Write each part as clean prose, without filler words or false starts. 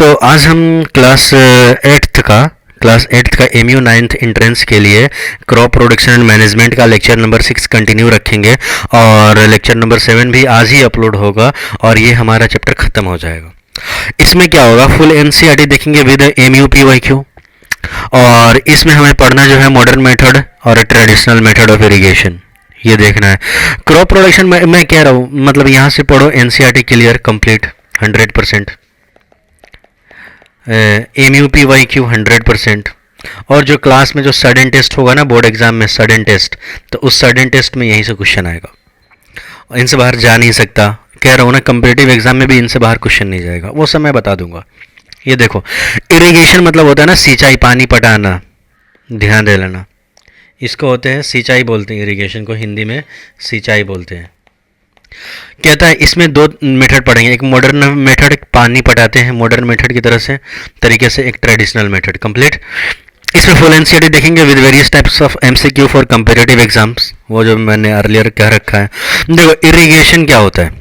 तो आज हम क्लास एट्थ का एमयू नाइन्थ एंट्रेंस के लिए क्रॉप प्रोडक्शन एंड मैनेजमेंट का लेक्चर नंबर 6 कंटिन्यू रखेंगे और लेक्चर नंबर 7 भी आज ही अपलोड होगा और ये हमारा चैप्टर ख़त्म हो जाएगा। इसमें क्या होगा, फुल एनसीईआरटी देखेंगे विद एमयू पीवाईक्यू और इसमें हमें पढ़ना जो है मॉडर्न मेथड और ट्रेडिशनल मेथड ऑफ इरिगेशन, ये देखना है। क्रॉप प्रोडक्शन में मैं कह रहा हूँ मतलब यहाँ से पढ़ो NCERT clear complete 100%, MU PYQ 100%, और जो क्लास में जो सडन टेस्ट होगा ना बोर्ड एग्जाम में सडन टेस्ट, तो उस सडन टेस्ट में यहीं से क्वेश्चन आएगा, इनसे बाहर जा नहीं सकता। कह रहा हूँ ना कंपीटिटिव एग्जाम में भी इनसे बाहर क्वेश्चन नहीं जाएगा, वो सब मैं बता दूंगा। ये देखो इरिगेशन मतलब होता है ना सिंचाई, पानी पटाना, ध्यान दे लेना। इसको होते हैं सिंचाई बोलते हैं, इरिगेशन को हिंदी में सिंचाई बोलते हैं। कहता है इसमें दो मेथड पढ़ेंगे, एक मॉडर्न मेथड पानी पटाते हैं मॉडर्न मेथड की तरह से तरीके से, एक ट्रेडिशनल मेथड कंप्लीट। इसमें फुल एनसीईआरटी देखेंगे with various types of MCQ for competitive exams, वो जो मैंने अर्लियर कह रखा है। देखो इरिगेशन क्या होता है,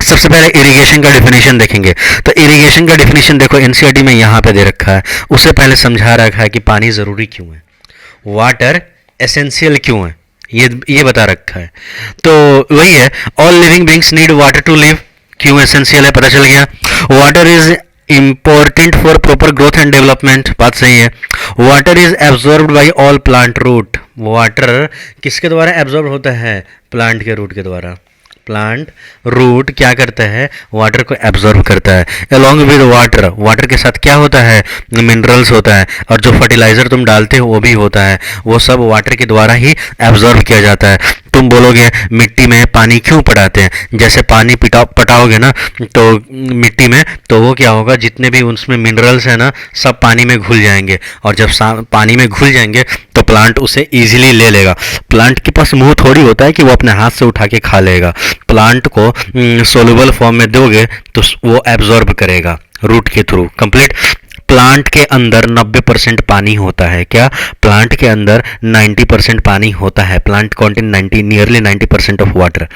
सबसे पहले इरिगेशन का डेफिनेशन देखेंगे। तो इरिगेशन का डेफिनेशन देखो एनसीईआरटी में यहाँ पे दे रखा है, उससे पहले समझा रखा है कि पानी ज़रूरी क्यों है, वाटर एसेंशियल क्यों है, ये बता रखा है। तो वही है, all living beings need water to live, क्यों एसेंशियल है पता चल गया। Water is important for proper growth and development, बात सही है। Water is absorbed by all plant root, water किसके द्वारा एब्जॉर्ब होता है, प्लांट के रूट के द्वारा। प्लांट रूट क्या करता है, वाटर को एब्जॉर्ब करता है। अलॉन्ग विद वाटर, वाटर के साथ क्या होता है, मिनरल्स होता है, और जो फर्टिलाइजर तुम डालते हो वो भी होता है, वो सब वाटर के द्वारा ही एब्जॉर्ब किया जाता है। तुम बोलोगे मिट्टी में पानी क्यों पटाते हैं, जैसे पानी पटाओगे ना तो मिट्टी में, तो वो क्या होगा, जितने भी उसमें मिनरल्स है ना सब पानी में घुल जाएंगे, और जब पानी में घुल जाएंगे तो प्लांट उसे ईजिली ले लेगा। प्लांट के पास मुंह थोड़ी होता है कि वो अपने हाथ से उठा के खा लेगा, प्लांट को सोल्यूबल फॉर्म में दोगे तो वो एब्जॉर्ब करेगा रूट के थ्रू कंप्लीट। प्लांट के अंदर 90% पानी होता है, क्या प्लांट के अंदर 90% पानी होता है, plant contain nearly 90% of water.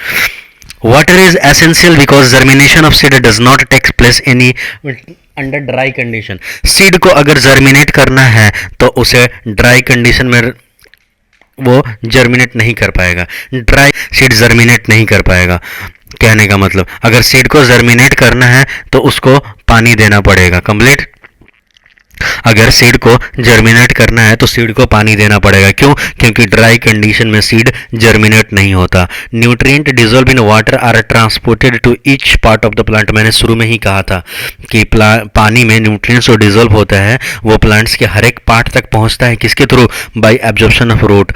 Water is essential because germination of seed does not take place any under dry condition. Seed को अगर जर्मिनेट करना है तो उसे ड्राई कंडीशन में वो जर्मिनेट नहीं कर पाएगा, ड्राई सीड जर्मिनेट नहीं कर पाएगा। कहने का मतलब अगर सीड को जर्मिनेट करना है तो उसको पानी देना पड़ेगा कंप्लीट। अगर सीड को जर्मिनेट करना है तो सीड को पानी देना पड़ेगा, क्यों, क्योंकि ड्राई कंडीशन में सीड जर्मिनेट नहीं होता। Nutrient dissolve in water are transported to each part of the plant, मैंने शुरू में ही कहा था कि पानी में न्यूट्रिएंट्स जो डिजोल्व होता है वो प्लांट्स के हर एक पार्ट तक पहुंचता है, किसके through, by absorption of root.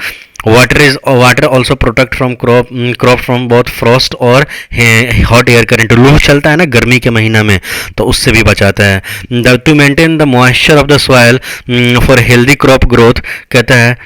Water also protect from crop from both frost और हॉट एयर करंट, लू चलता है ना गर्मी के महीना में तो उससे भी बचाता है। To maintain the moisture of the soil for healthy crop growth, कहता है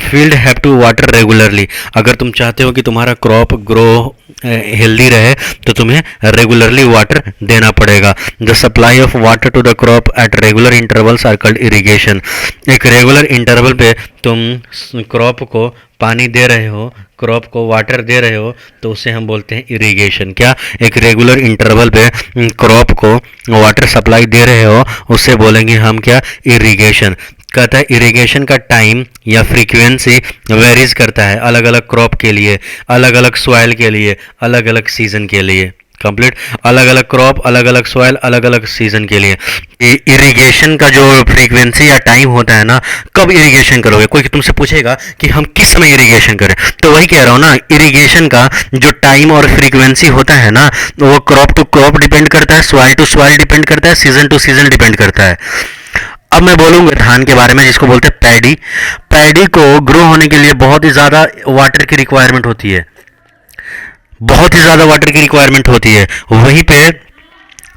field have to water regularly. अगर तुम चाहते हो कि तुम्हारा क्रॉप ग्रो हेल्दी रहे तो तुम्हें रेगुलरली वाटर देना पड़ेगा। The supply of water to the crop at regular intervals are called irrigation. एक रेगुलर इंटरवल पे तुम क्रॉप को पानी दे रहे हो, क्रॉप को वाटर दे रहे हो तो उसे हम बोलते हैं इरिगेशन। क्या, एक रेगुलर इंटरवल पे क्रॉप को वाटर सप्लाई दे रहे हो उससे बोलेंगे हम क्या, इरिगेशन। कहता है इरिगेशन का टाइम या फ्रीक्वेंसी वेरीज करता है अलग अलग क्रॉप के लिए, अलग अलग सॉइल के लिए, अलग अलग सीजन के लिए कंप्लीट। अलग अलग क्रॉप, अलग अलग सॉइल, अलग अलग सीजन के लिए। इरिगेशन का जो फ्रीक्वेंसी या टाइम होता है ना, कब इरिगेशन करोगे, कोई तुमसे पूछेगा कि हम किस समय इरिगेशन करें, तो वही कह रहा हूँ ना, इरिगेशन का जो टाइम और फ्रीक्वेंसी होता है ना वो क्रॉप टू क्रॉप डिपेंड करता है, सॉइल टू सॉइल डिपेंड करता है, सीजन टू सीजन डिपेंड करता है। अब मैं बोलूँगा धान के बारे में जिसको बोलते हैं पैडी। पैडी को ग्रो होने के लिए बहुत ही ज़्यादा वाटर की रिक्वायरमेंट होती है, बहुत ही ज़्यादा वाटर की रिक्वायरमेंट होती है। वहीं पे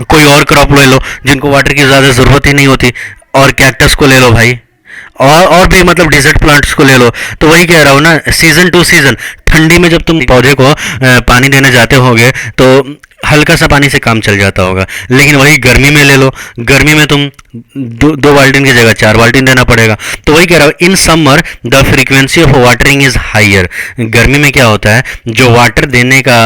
कोई और क्रॉप ले लो जिनको वाटर की ज़्यादा ज़रूरत ही नहीं होती, और कैक्टस को ले लो भाई, और भी मतलब डेजर्ट प्लांट्स को ले लो। तो वही कह रहा हूँ ना, सीजन टू सीजन। ठंडी में जब तुम पौधे को पानी देने जाते होगे तो हल्का सा पानी से काम चल जाता होगा। लेकिन वही गर्मी में ले लो, गर्मी में तुम दो बाल्टीन की जगह 4 बाल्टीन देना पड़ेगा। तो वही कह रहा हूँ, in summer the frequency of watering is higher. गर्मी में क्या होता है, जो वाटर देने का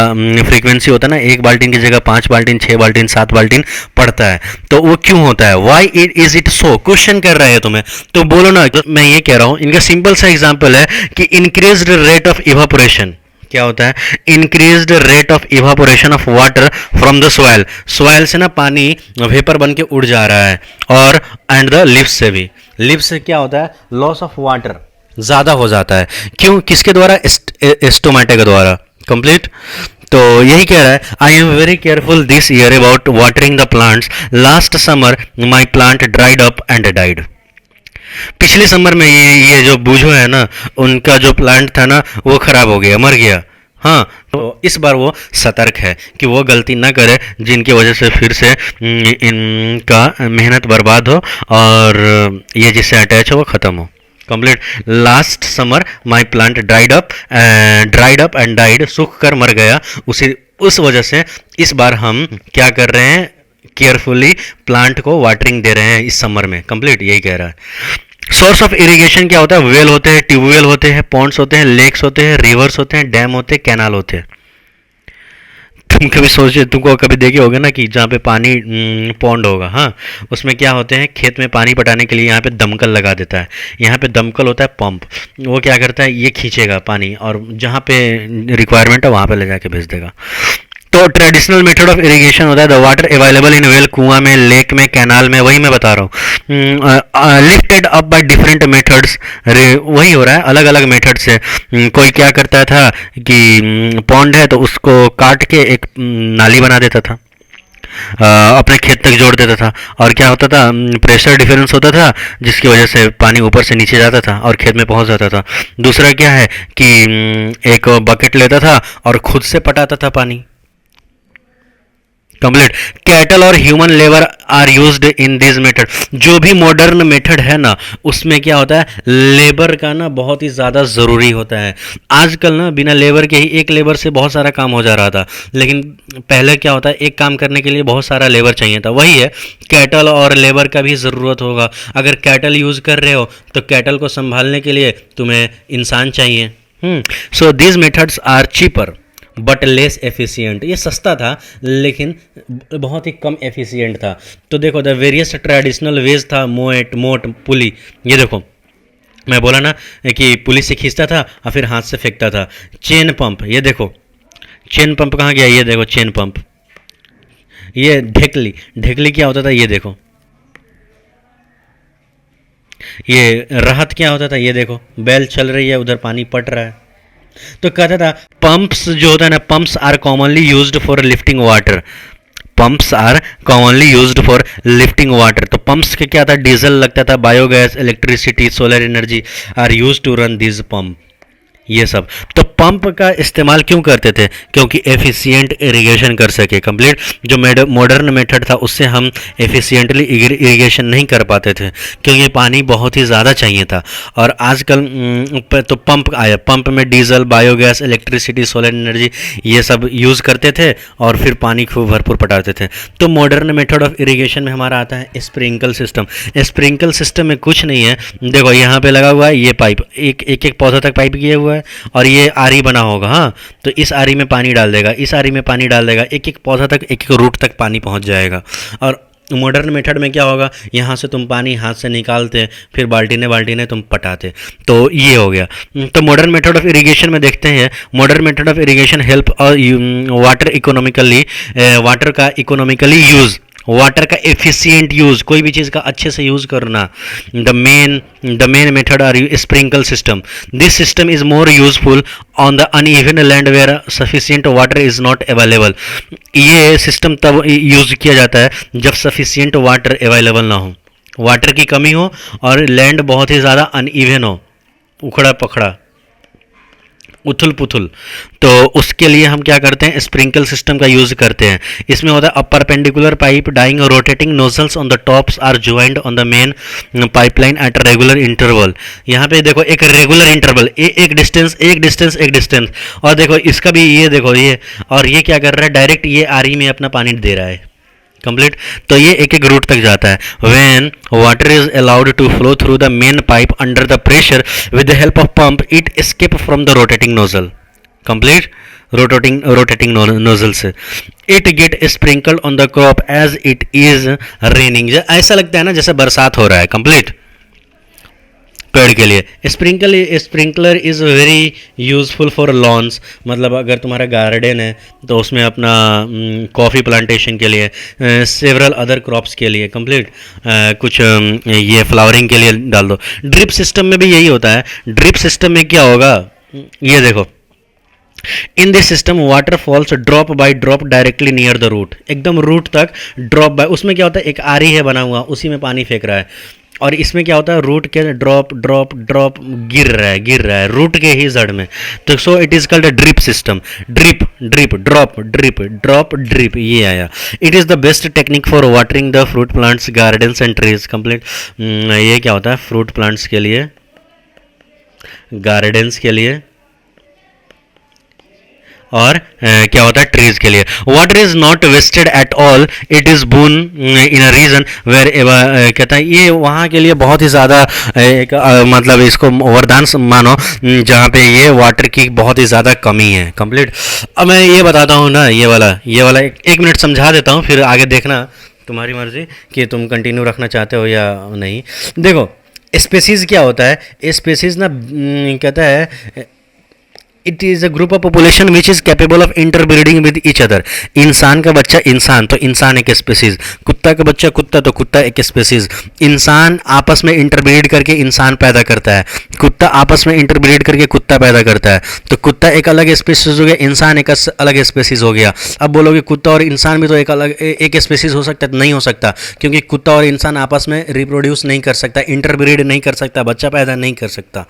फ्रीक्वेंसी होता है ना, 1 बाल्टीन की जगह 5 बाल्टीन, 6 बाल्टीन, 7 बाल्टीन पड़ता है। तो वो क्यों होता है, why it is it so, question कर रहा है तुम्हें, तो बोलो ना। तो मैं ये कह रहा हूँ, इनका सिंपल सा एग्जाम्पल है कि इंक्रीज्ड रेट ऑफ इवापोरेशन। क्या होता है, increased rate of evaporation of water from the soil. Soil से ना पानी वेपर बन के उड़ जा रहा है, और एंड द लिप्स से भी। लिप्स से क्या होता है, लॉस ऑफ वाटर ज़्यादा हो जाता है। क्यों, किसके द्वारा, स्टोमेटा के द्वारा। कंप्लीट। तो यही कह रहा है, I am very careful this year about watering the plants, last summer my plant dried up and died. पिछले समर में ये जो बूझो है ना, उनका जो प्लांट था ना, वो खराब हो गया, मर गया। हाँ, तो इस बार वो सतर्क है कि वो गलती ना करे जिनकी वजह से फिर से इनका मेहनत बर्बाद हो, और ये जिससे अटैच हो वो ख़त्म हो। Complete. Last summer my plant dried up and died, सूख कर मर गया, उस वजह से इस बार हम क्या कर रहे हैं, केयरफुली प्लांट को वाटरिंग दे रहे हैं इस समर में। कंप्लीट, यही कह रहा है। सोर्स ऑफ इरिगेशन क्या होता है, वेल होते हैं, ट्यूबवेल होते हैं, पॉन्ड्स होते हैं, लेक्स होते हैं, रिवर्स होते हैं, डैम होते हैं, कैनाल होते हैं। तुम कभी सोचे, तुमको कभी देखे होगे ना कि जहाँ पे पानी पॉन्ड होगा, हाँ, उसमें क्या होते हैं, खेत में पानी पटाने के लिए यहाँ पे दमकल लगा देता है। यहाँ पे दमकल होता है पंप, वो क्या करता है, ये खींचेगा पानी और जहाँ पे रिक्वायरमेंट है वहाँ पे ले जाके भेज देगा। तो ट्रेडिशनल मेथड ऑफ इरिगेशन होता है the water available in well, कुआं में, लेक में, कैनाल में, वही मैं बता रहा हूँ। Lifted up by different methods, वही हो रहा है अलग अलग मेथड से। कोई क्या करता था कि पॉन्ड है तो उसको काट के एक नाली बना देता था, अपने खेत तक जोड़ देता था, और क्या होता था, प्रेशर डिफरेंस होता था जिसकी वजह से पानी ऊपर से नीचे जाता था और खेत में पहुंच जाता था। दूसरा क्या है कि एक बकेट लेता था और खुद से पटाता था पानी। कंप्लीट। कैटल और human labour are used in this method. जो भी मॉडर्न मेथड है ना, उसमें क्या होता है, लेबर का ना बहुत ही ज़्यादा ज़रूरी होता है। आजकल ना बिना लेबर के ही, एक लेबर से बहुत सारा काम हो जा रहा था, लेकिन पहले क्या होता है, एक काम करने के लिए बहुत सारा लेबर चाहिए था। वही है, कैटल और लेबर का भी ज़रूरत होगा। अगर कैटल यूज़ कर रहे हो तो कैटल को संभालने के लिए तुम्हें इंसान चाहिए। So these methods are cheaper but less efficient. ये सस्ता था लेकिन बहुत ही कम एफिशिएंट था। तो देखो, द वेरियस ट्रेडिशनल वेज था, मोट, पुली। ये देखो, मैं बोला ना कि पुली से खींचता था और फिर हाथ से फेंकता था। चेन पंप, ये देखो चेन पंप कहाँ गया, ये देखो चेन पंप। ये ढेकली क्या होता था, ये देखो। ये राहत क्या होता था, ये देखो बैल चल रही है, उधर पानी पट रहा है। तो कहता था, पंप्स जो होता है ना, pumps are commonly used for lifting water. Pumps are commonly used for lifting water. तो पंप्स के क्या था, डीजल लगता था, biogas, electricity, solar energy are used to run this pump. ये सब। तो पंप का इस्तेमाल क्यों करते थे, क्योंकि एफिशिएंट इरिगेशन कर सके। कंप्लीट। जो मॉडर्न मेथड था उससे हम एफिशिएंटली इरिगेशन नहीं कर पाते थे, क्योंकि पानी बहुत ही ज़्यादा चाहिए था। और आजकल तो पंप आया, पंप में diesel, biogas, electricity, solar energy ये सब यूज़ करते थे और फिर पानी खूब भरपूर पटाते थे। तो मॉडर्न मेथड ऑफ इरिगेशन में हमारा आता है स्प्रिंकल सिस्टम। स्प्रिंकल सिस्टम में कुछ नहीं है, देखो यहाँ पे लगा हुआ है ये पाइप, एक पौधा तक पाइप किया हुआ है, और ये आरी बना होगा। हाँ, तो इस आरी में पानी डाल देगा, इस आरी में पानी डाल देगा, एक एक पौधा तक, एक एक रूट तक पानी पहुंच जाएगा। और मॉडर्न मेथड में क्या होगा, यहाँ से तुम पानी हाथ से निकालते, फिर बाल्टी ने तुम पटाते। तो ये हो गया। तो मॉडर्न मेथड ऑफ इरिगेशन में देखते हैं, modern method of irrigation help water economically, water का इकोनॉमिकली यूज़, वाटर का एफिशिएंट यूज़, कोई भी चीज़ का अच्छे से यूज़ करना। The main method are sprinkle system. This system is more useful on the uneven land where sufficient water is not available. ये सिस्टम तब यूज़ किया जाता है जब सफिशिएंट वाटर अवेलेबल ना हो, वाटर की कमी हो और लैंड बहुत ही ज़्यादा अनइवन हो, उखड़ा पखड़ा। उथल पुथल, तो उसके लिए हम क्या करते हैं, स्प्रिंकल सिस्टम का यूज करते हैं। इसमें होता है a perpendicular pipe dying rotating nozzles on the tops are joint on the main pipeline at regular interval. यहाँ पे देखो एक रेगुलर इंटरवल, एक डिस्टेंस एक डिस्टेंस एक डिस्टेंस, और देखो इसका भी ये देखो ये, और ये क्या कर रहा है, डायरेक्ट ये आरी में अपना पानी दे रहा है कंप्लीट। तो ये एक एक रूट तक जाता है। When water is allowed to flow through the main pipe under the pressure with the help of pump, it escape from the rotating nozzle complete, rotating nozzle से। It get sprinkled on the crop as it is raining. ऐसा लगता है ना जैसे बरसात हो रहा है कंप्लीट पेड़ के लिए। Sprinkler is very useful for lawns, मतलब अगर तुम्हारा गार्डन है तो उसमें अपना कॉफ़ी प्लांटेशन के लिए, सेवरल अदर क्रॉप्स के लिए कंप्लीट, कुछ ये फ्लावरिंग के लिए डाल दो। ड्रिप सिस्टम में भी यही होता है। ड्रिप सिस्टम में क्या होगा, ये देखो, in this system water falls drop by drop directly near the root, एकदम रूट तक ड्रॉप बाय। उसमें क्या होता है, एक आरी है बना हुआ, उसी में पानी फेंक रहा है, और इसमें क्या होता है, रूट के ड्रॉप ड्रॉप ड्रॉप गिर रहा है रूट के ही जड़ में। तो so it is called a drip system. Drip drip drop drip drop drip, ये आया। It is the best technique for watering the fruit plants gardens and trees complete. ये क्या होता है, फ्रूट प्लांट्स के लिए, गार्डन्स के लिए, और क्या होता है, ट्रीज के लिए। Water is not wasted at all, it is boon in a region where, कहता है ये वहाँ के लिए बहुत ही ज़्यादा एक मतलब इसको वरदान मानो जहाँ पे ये वाटर की बहुत ही ज़्यादा कमी है कंप्लीट। अब मैं ये बताता हूँ ना, ये वाला एक मिनट समझा देता हूँ, फिर आगे देखना तुम्हारी मर्जी कि तुम कंटिन्यू रखना चाहते हो या नहीं। देखो स्पेसीज क्या होता है, स्पेसीज ना कहता है it is a group of population which is capable of interbreeding with each other. इंसान का बच्चा इंसान, तो इंसान एक स्पेसीज, कुत्ता का बच्चा कुत्ता, तो कुत्ता एक स्पेसीज। इंसान आपस में इंटरब्रीड करके इंसान पैदा करता है, कुत्ता आपस में इंटरब्रीड करके कुत्ता पैदा करता है, तो कुत्ता एक अलग स्पेसीज हो गया, इंसान एक अलग स्पेसीज हो गया। अब बोलोगे कुत्ता और इंसान भी तो एक अलग एक स्पेसीज हो सकता है, नहीं हो सकता, क्योंकि कुत्ता और इंसान आपस में रिप्रोड्यूस नहीं कर सकता, इंटरब्रीड नहीं कर सकता, बच्चा पैदा नहीं कर सकता।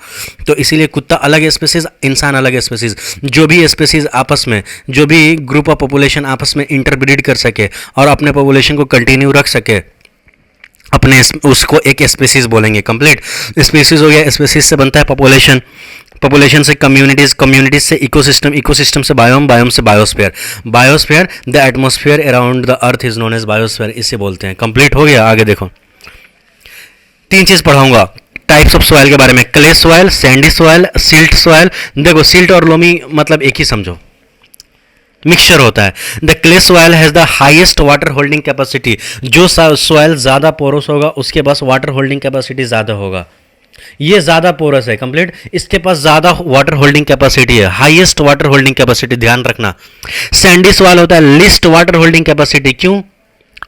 तो इसीलिए कुत्ता अलग स्पेसीज, इंसान अलग स्पेसीज। जो भी स्पेसीज आपस में, जो भी ग्रुप ऑफ पॉपुलेशन आपस में इंटरब्रीड कर सके और अपने पॉपुलेशन को कंटिन्यू रख सके, अपने उसको एक स्पेसीज बोलेंगे कंप्लीट। स्पेसीज हो गया, स्पेसीज से बनता है पॉपुलेशन, पॉपुलेशन से कम्युनिटीज, कम्युनिटीज से इकोसिस्टम, इकोसिस्टम से बायोम, बायोम से biosphere, biosphere the atmosphere around the earth is known as biosphere, इसे बोलते हैं। कंप्लीट हो गया। आगे देखो, तीन चीज पढ़ाऊंगा टाइप्स ऑफ सॉइल के बारे में, clay soil, Sandy soil, silt soil. देखो सिल्ट और लोमी मतलब एक ही समझो, मिक्सचर होता है। The clay soil has the highest water holding capacity, जो सॉइल ज्यादा पोरस होगा उसके पास वाटर होल्डिंग कैपेसिटी ज्यादा होगा। ये ज्यादा पोरस है कंप्लीट, इसके पास ज्यादा वाटर होल्डिंग कैपेसिटी है, हाईएस्ट वाटर होल्डिंग कैपेसिटी, ध्यान रखना। सैंडी सॉइल होता है लिस्ट वाटर होल्डिंग कैपेसिटी, क्यों?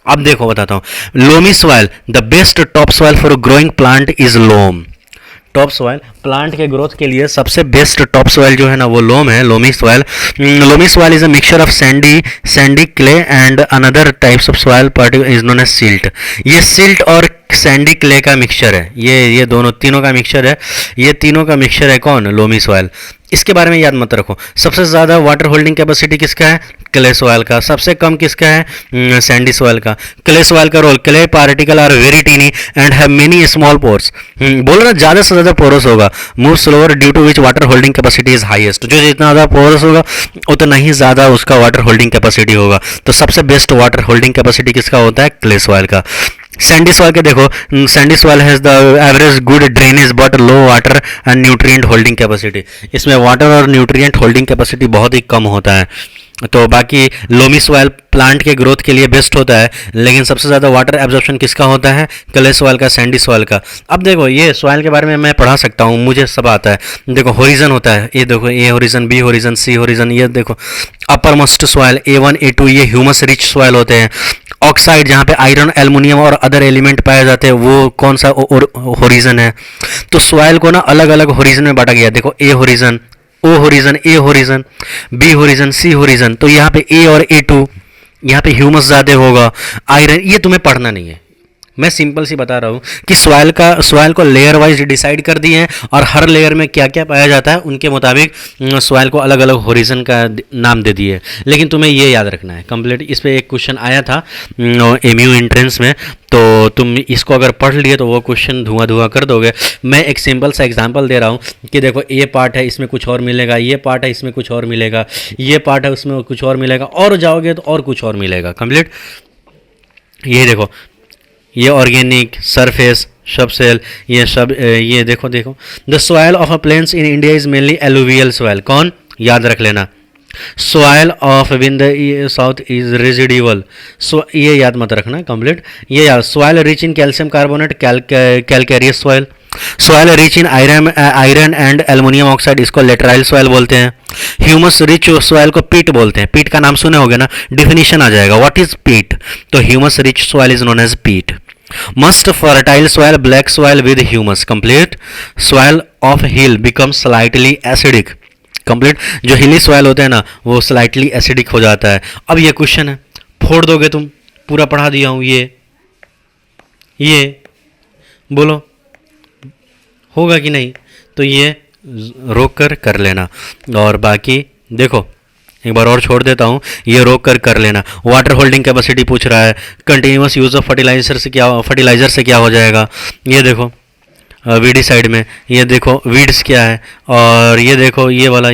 अब देखो बताता हूं। Loamy soil, the best top soil for growing plant is loam. Top soil plant के ग्रोथ के लिए सबसे बेस्ट टॉप सॉइल जो है ना वो लोम है, loamy soil. Loamy soil is a mixture of sandy clay and another types of soil particle is known as silt. ये सिल्ट और सैंडी क्ले का मिक्सचर है, ये दोनों तीनों का मिक्सचर है, ये तीनों का मिक्सचर है कौन? Loamy soil. इसके बारे में याद मत रखो। सबसे ज़्यादा वाटर होल्डिंग कैपेसिटी किसका है? क्ले सॉइल का। सबसे कम किसका है? सैंडी सॉइल का। क्ले सॉइल का role, clay particle are very tiny and have many small pores. बोल रहा ज़्यादा से ज़्यादा पोरस होगा, move slower due to which water holding capacity is highest. जो जितना ज़्यादा पोरस होगा उतना ही ज़्यादा उसका वाटर होल्डिंग कैपेसिटी होगा। तो सबसे बेस्ट वाटर होल्डिंग कैपेसिटी किसका होता है? क्ले सॉइल का। सैंडी सॉइल के देखो, Sandy soil has the average good drainage but low water and nutrient holding capacity. इसमें वाटर और न्यूट्रिएंट होल्डिंग कैपेसिटी बहुत ही कम होता है। तो बाकी लोमी सॉइल प्लांट के ग्रोथ के लिए बेस्ट होता है, लेकिन सबसे ज़्यादा वाटर एब्जॉर्प्शन किसका होता है? क्ले सॉइल का, सैंडी सॉइल का। अब देखो ये सॉइल के बारे में मैं पढ़ा सकता हूँ, मुझे सब आता है। देखो होरिजन होता है, ये देखो ए होरिजन, बी होरिजन, सी होरिजन। ये देखो upper most soil A1 A2, ये ह्यूमस रिच सॉइल होते हैं। ऑक्साइड जहाँ पे आयरन, एल्युमिनियम और अदर एलिमेंट पाए जाते हैं, वो कौन सा होरिजन है? तो सॉइल को ना अलग अलग होरिजन में बांटा गया। देखो ए होरिजन, ओ होरिजन, ए होरिजन, बी होरिजन, सी होरिजन। तो यहाँ पे ए और A2, यहाँ पे ह्यूमस ज़्यादा होगा, आयरन, ये तुम्हें पढ़ना नहीं है, मैं सिंपल सी बता रहा हूँ कि सॉइल को लेयर वाइज डिसाइड कर दिए हैं और हर लेयर में क्या क्या पाया जाता है उनके मुताबिक सॉइल को अलग अलग होरिजन का नाम दे दिए। लेकिन तुम्हें ये याद रखना है कंप्लीट। इस पर एक क्वेश्चन आया था एमयू एंट्रेंस में, तो तुम इसको अगर पढ़ लिए तो वो क्वेश्चन धुआं धुआं कर दोगे। मैं एक सिंपल सा एग्जांपल दे रहा हूँ कि देखो ये पार्ट है इसमें कुछ और मिलेगा, ये पार्ट है इसमें कुछ और मिलेगा, ये पार्ट है उसमें कुछ और मिलेगा, और जाओगे तो और कुछ और मिलेगा कंप्लीट। ये देखो, ये ऑर्गेनिक, सरफेस, सब सेल, ये सब ये देखो देखो। The soil of a plains in India is mainly alluvial soil. कौन? याद रख लेना। Soil of win the south is residual. So ये याद मत रखना कंप्लीट। ये याद, soil rich in calcium carbonate, calcareous soil. Soil rich in iron and aluminium oxide, इसको लेटराइल सॉइल बोलते हैं। ह्यूमस रिच सॉइल को पीट बोलते हैं। पीट का नाम सुने होगे ना, डिफिनीशन आ जाएगा व्हाट इज पीट। तो humus rich soil is known as peat. Must fertile soil, black soil with humus complete. Soil of hill become slightly acidic complete. जो हिली सॉइल होते हैं ना वो स्लाइटली एसिडिक हो जाता है। अब ये क्वेश्चन है, फोड़ दोगे तुम, पूरा पढ़ा दिया हूं। ये बोलो होगा कि नहीं, तो ये रोक कर लेना। और बाकी देखो एक बार और छोड़ देता हूँ, ये रोक कर लेना। वाटर होल्डिंग कैपेसिटी पूछ रहा है, कंटिन्यूस यूज ऑफ फर्टिलाइजर से क्या हो जाएगा। ये देखो वीडी साइड में, ये देखो वीड्स क्या है, और ये देखो ये वाला